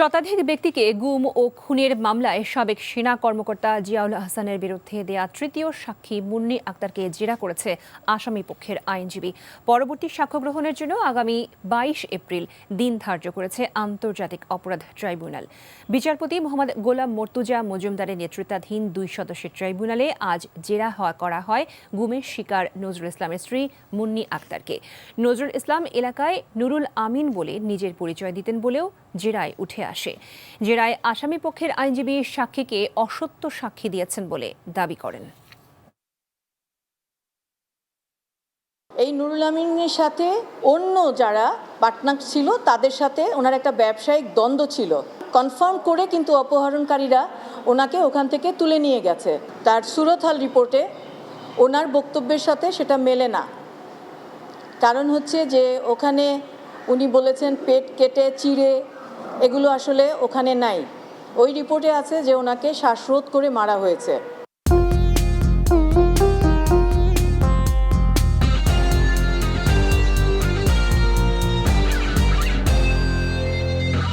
শতাধিক ব্যক্তিকে গুম ও খুনের মামলায় সাবেক সেনা কর্মকর্তা জিয়াউল হাসানের বিরুদ্ধে দেয়া তৃতীয় সাক্ষী মুন্নি আক্তারকে জেরা করেছে আসামি পক্ষের আইনজীবী। পরবর্তী সাক্ষ্য গ্রহণের জন্য আগামী ২২ এপ্রিল দিন ধার্য করেছে আন্তর্জাতিক অপরাধ ট্রাইব্যুনাল। বিচারপতি মোহাম্মদ গোলাম মর্তুজা মজুমদারের নেতৃত্বাধীন ২ সদস্যের ট্রাইব্যুনালে আজ জেরা করা হয় গুমের শিকার নজরুল ইসলামের স্ত্রী মুন্নি আক্তারকে। নজরুল ইসলাম এলাকায় নুরুল আমিন বলে নিজের পরিচয় দিতেন বলেও জেরায় উঠে আসে। জেরায় আসামি পক্ষের আইনজীবী সাক্ষীকে অসত্য সাক্ষী দিয়েছেন বলে দাবি করেন। এই নুরুল আমিনের সাথে অন্য যারা পার্টনার ছিল তাদের সাথে ওনার একটা ব্যবসায়িক দ্বন্দ্ব ছিল, কনফার্ম করে কিন্তু অপহরণকারীরা ওনাকে ওখান থেকে তুলে নিয়ে গেছে। তার সুরতহাল রিপোর্টে ওনার বক্তব্যের সাথে সেটা মেলে না। কারণ হচ্ছে যে ওখানে উনি বলেছেন পেট কেটে চিড়ে, এগুলো আসলে ওখানে নাই। ওই রিপোর্টে আছে যে ওনাকে শ্বাসরোধ করে মারা হয়েছে।